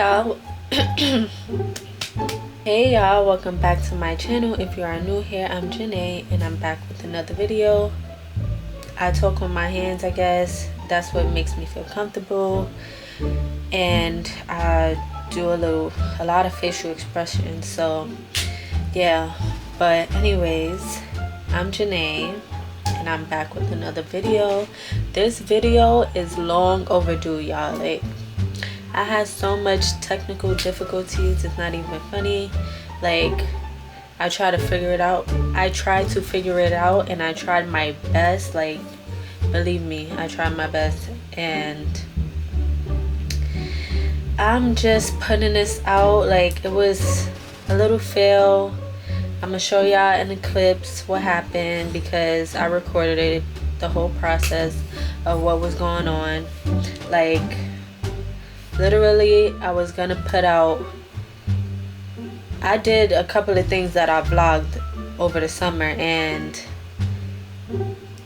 y'all. Hey y'all, welcome back to my channel. If you are new here, I'm Janae and I'm back with another video. I talk with my hands, I guess. That's what makes me feel comfortable. And I do a lot of facial expressions. So yeah, but anyways, I'm Janae and I'm back with another video. This video is long overdue, y'all. Like, I had so much technical difficulties, it's not even funny. Like, I tried to figure it out. And I tried my best. Like, believe me, I tried my best. And I'm just putting this out. Like, it was a little fail. I'm gonna show y'all in the clips what happened because I recorded it, the whole process of what was going on. Like, literally, I was gonna put out, I did a couple of things that I vlogged over the summer and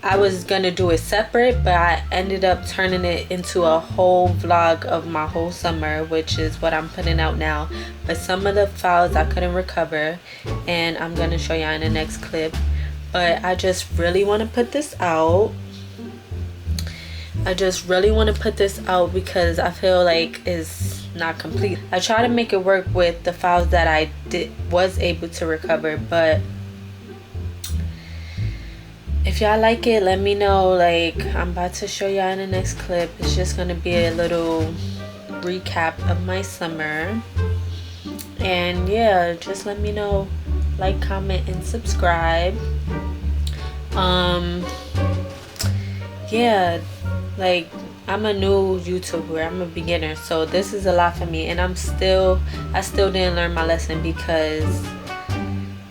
I was gonna do it separate, but I ended up turning it into a whole vlog of my whole summer, which is what I'm putting out now. But some of the files I couldn't recover and I'm gonna show y'all in the next clip. But I just really want to put this out. Because I feel like it's not complete. I try to make it work with the files that I was able to recover, but if y'all like it, let me know. Like, I'm about to show y'all in the next clip. It's just gonna be a little recap of my summer. And yeah, just let me know. Like, comment, and subscribe. Yeah, like, I'm a new YouTuber. I'm a beginner, so this is a lot for me, and I still didn't learn my lesson because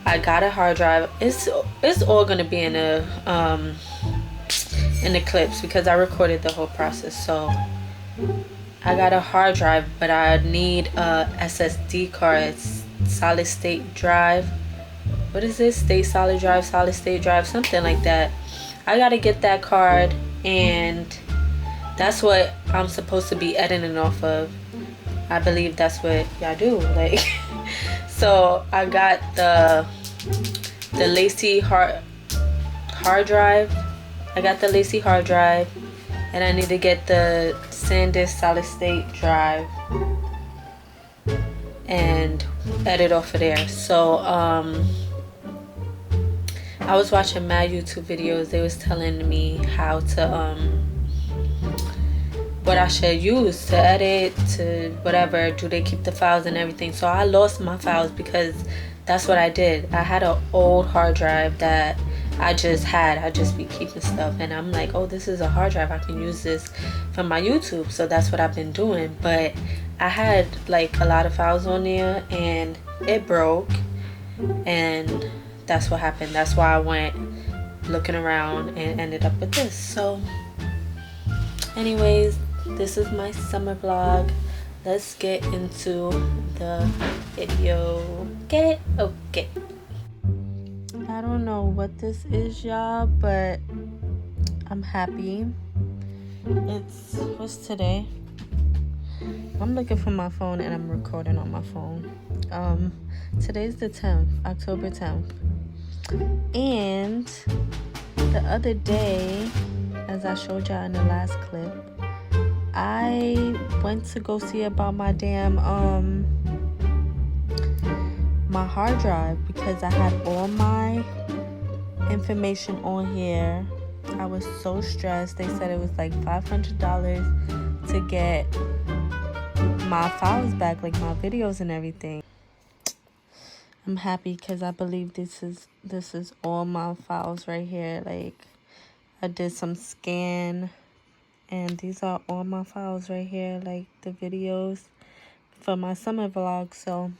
I got a hard drive. It's all gonna be in the clips because I recorded the whole process. So I got a hard drive, but I need a SSD card, solid state drive. What is this? Solid state drive, something like that. I gotta get that card, and that's what I'm supposed to be editing off of. I believe that's what y'all do. Like, so I got the LaCie hard drive. I got the LaCie hard drive, and I need to get the SanDisk solid state drive and edit off of there. So I was watching mad YouTube videos. They was telling me how to what I should use to edit, to whatever, do they keep the files and everything. So I lost my files because that's what I did. I had an old hard drive that I just be keeping stuff, and I'm like, oh, this is a hard drive, I can use this for my YouTube. So that's what I've been doing. But I had like a lot of files on there and it broke, and that's what happened. That's why I went looking around and ended up with this. So anyways, this is my summer vlog. Let's get into the video. Okay. I don't know what this is, y'all, but I'm happy. What's today? I'm looking for my phone and I'm recording on my phone. Today's the 10th, October 10th. And the other day, as I showed y'all in the last clip, I went to go see about my damn my hard drive because I had all my information on here. I was so stressed. They said it was like $500 to get my files back, like my videos and everything. I'm happy because I believe this is all my files right here. Like, I did some scan, and these are all my files right here, like the videos for my summer vlog. So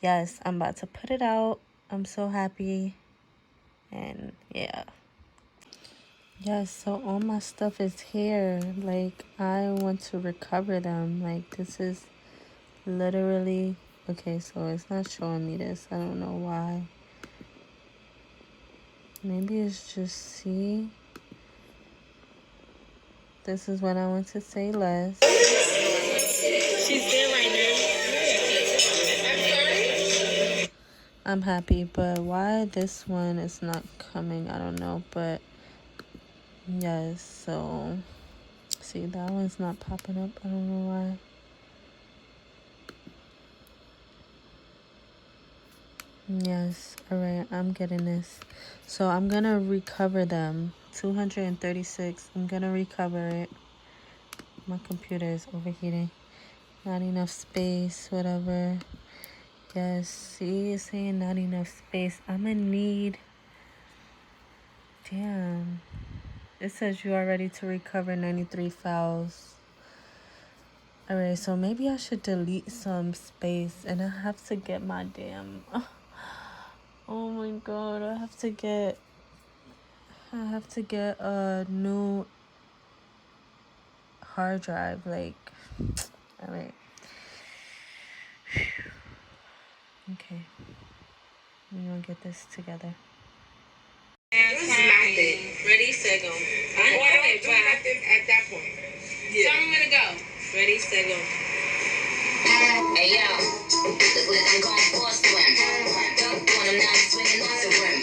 yes, I'm about to put it out. I'm so happy. And yeah, yes, so all my stuff is here. Like, I want to recover them. Like, this is literally, okay, so it's not showing me this. I don't know why. Maybe it's just, see, this is when I went to say less. She's there right now. I'm happy, but why this one is not coming, I don't know. But yes, so see, that one's not popping up. I don't know why. Yes, all right, I'm getting this. So I'm gonna recover them. 236. I'm gonna recover it. My computer is overheating. Not enough space, whatever. Yes, see, it's saying not enough space. I'm gonna need. Damn. It says you are ready to recover 93 files. Alright, so maybe I should delete some space, and I have to get my damn. Oh my god, I have to get a new hard drive. Like, alright. Okay. We're gonna get this together. Ready, set, go. Okay, bye. At that point. Yeah. Tell me when to go. Ready, set, go. Hey, yo. Look like I'm going for a swim. Dunk on him, now I'm swinging off the rim.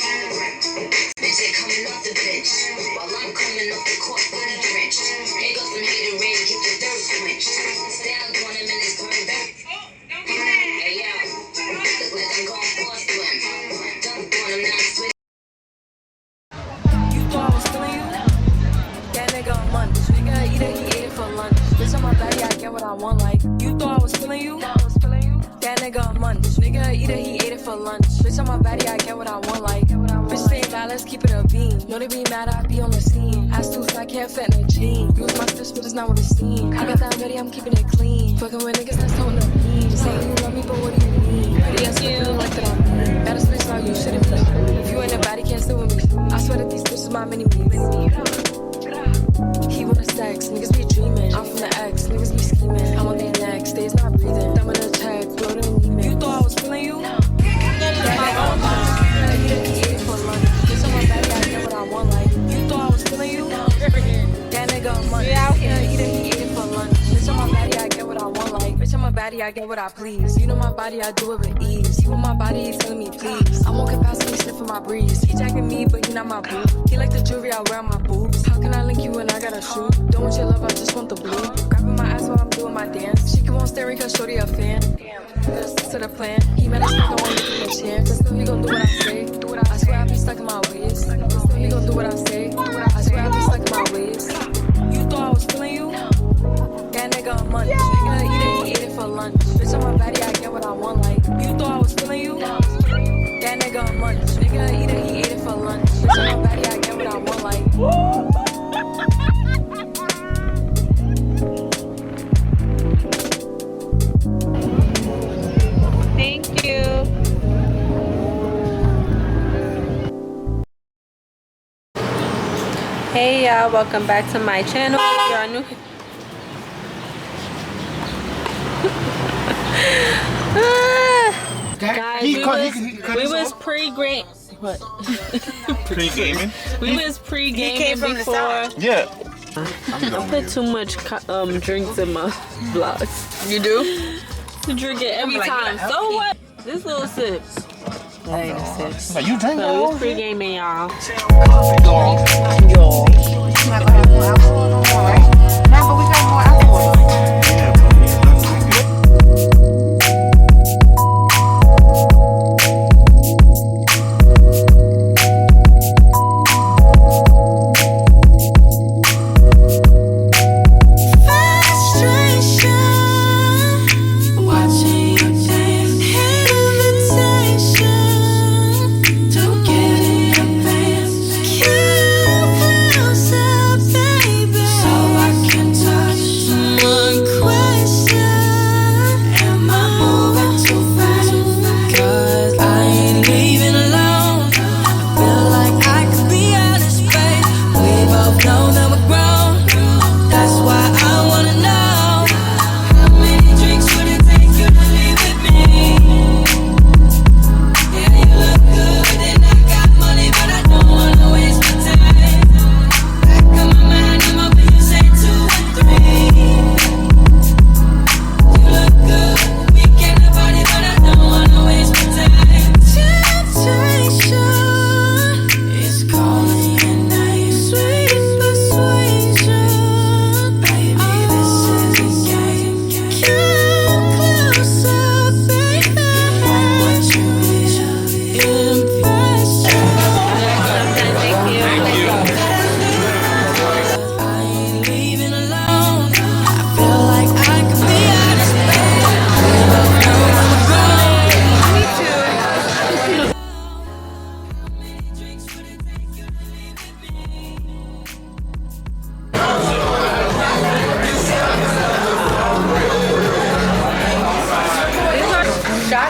Bitch, they coming off the bench. While I'm coming off the court, fully drenched. Here goes some hater rain, keep the dirt quenched. Down on him and it's burned back. Hey, yo. Look like I'm going for a swim. Dunk on him, now I'm swinging. What I want, like, you thought I was feeling you? That nigga a munch. Nigga eat it, he ate it for lunch. Bitch on my body, I get what I want, like. Bitch stay bad, let's keep it a beam. Know they be mad, I be on the scene. Ass too fat, can't fit in a jean. Use my fist, but it's not what it seems. I got that ready, I'm keeping it clean. Fucking with niggas that's toting the beam. Saying you love me, but what do you mean? Pretty ass feeling like that I'm mean. Baddest bitch, now you shouldn't be. If you ain't a baddie, can't sit with me. I swear that these bitches my mini-me. He wanna sex, niggas be dreaming. I'm from the X, niggas be scheming. I'm on their neck, stays not breathing. I'm in a check, bloated and email. You thought I was feeling you? Yeah, for lunch. Bitch on my body, I get what I want, like. You thought I was feeling you? That nigga a munch. Yeah, he ate it for lunch. Bitch on my body, I get what I want, like. Bitch on my body, I get what I please. You know my body, I do it with ease. He want my body, he telling me please. I'm on capacity, sniffing my breeze. He jacking me, but he not my boo. He like the jewelry I wear on my boobs. How can I link you when I got a shoe? Don't want your love, I just want the blue. Grabbing my ass while I'm doing my dance. She keep on staring cause shorty a fan. Listen to the plan. He mad as fuck, I wanna give him a chance. Still he gon' do what I say. I swear I be stuck in my ways. Still he gon' do what I say. I swear I be stuck in my ways. You thought I was feeling you? That nigga a munch. Nigga eat it, he ate it for lunch. Bitch on my body, I get what I want, like. You thought I was feeling you? That nigga a munch. Nigga eat it, he ate it for lunch. Bitch on my body, I get what I want, like. Thank you. Hey y'all, welcome back to my channel. If you're new, guys, we was pre-game. What? Pre-gaming? We was pre-gaming before. Yeah. I put too much drinks in my vlogs. You do? To drink it every time. So what? This little sip. That ain't a sip. Like, you drink So all we was pre-gaming, y'all. Yo. Not gonna have more alcohol no more, right? No, but we got more alcohol. Baby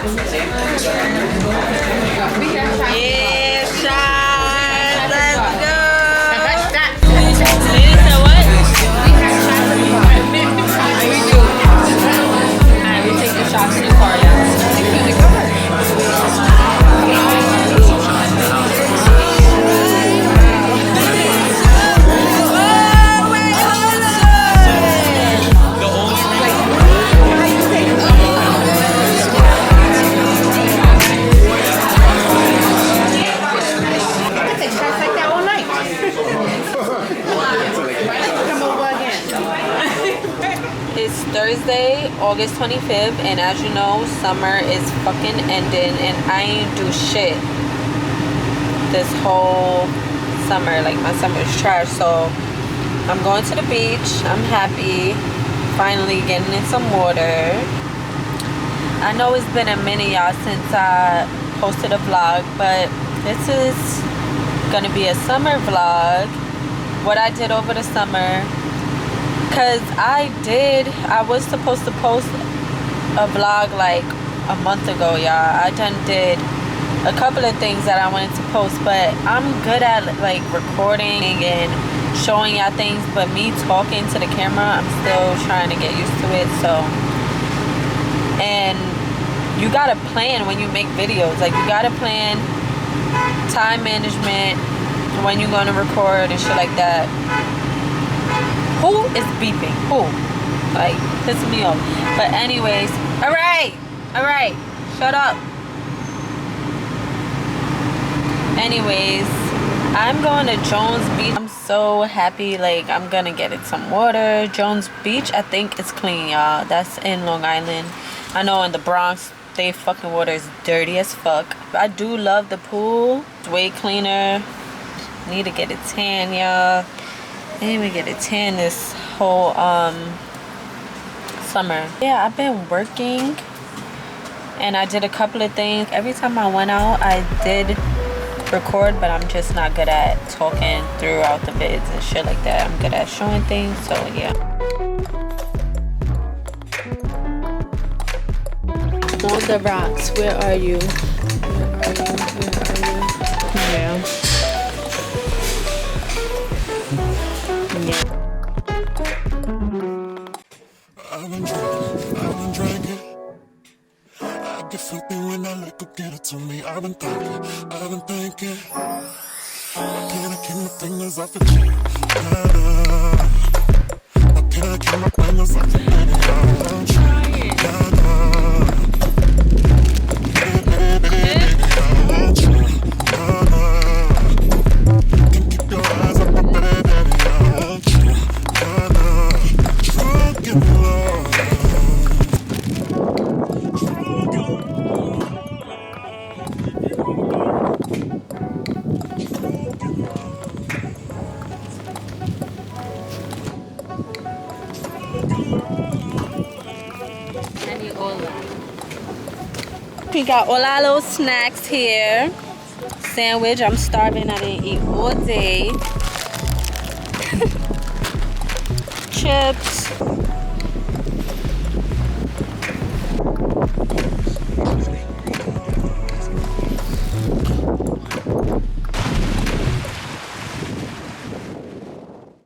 Yeah, shot. Let's go. Shots. Lady said what? Alright, we take the shots in the car, yeah. I take shots like that all night. Come over again. It's Thursday, August 25th, and as you know, summer is fucking ending, and I ain't do shit this whole summer. Like, my summer is trash, so I'm going to the beach. I'm happy, finally getting in some water. I know it's been a minute, y'all, since I posted a vlog, but this is gonna be a summer vlog, what I did over the summer. Cause I was supposed to post a vlog like a month ago, y'all. I done did a couple of things that I wanted to post, but I'm good at like recording and showing y'all things, but me talking to the camera, I'm still trying to get used to it. So, and you gotta plan when you make videos. Like, you gotta plan time management, when you're gonna record and shit like that. Who is beeping? Who? Like, pissing me off. But anyways, alright, shut up. Anyways, I'm going to Jones Beach. I'm so happy. Like, I'm gonna get in some water. Jones Beach, I think it's clean, y'all. That's in Long Island. I know in the Bronx, they fucking water is dirty as fuck. I do love the pool. It's way cleaner. Need to get a tan, y'all. I didn't even get a tan this whole summer. Yeah, I've been working and I did a couple of things. Every time I went out, I did record, but I'm just not good at talking throughout the vids and shit like that. I'm good at showing things, so yeah. On the rocks, where are you? Yeah. I've been drinking. I get filthy when I let go get it to me. I've been thinking. Why can't I keep my fingers off the chain? Why can't I keep my fingers off the chain? I'm trying. Can keep your eyes up my baby. I'm drunk in love. We got all our little snacks here. Sandwich, I'm starving, I didn't eat all day. Chips,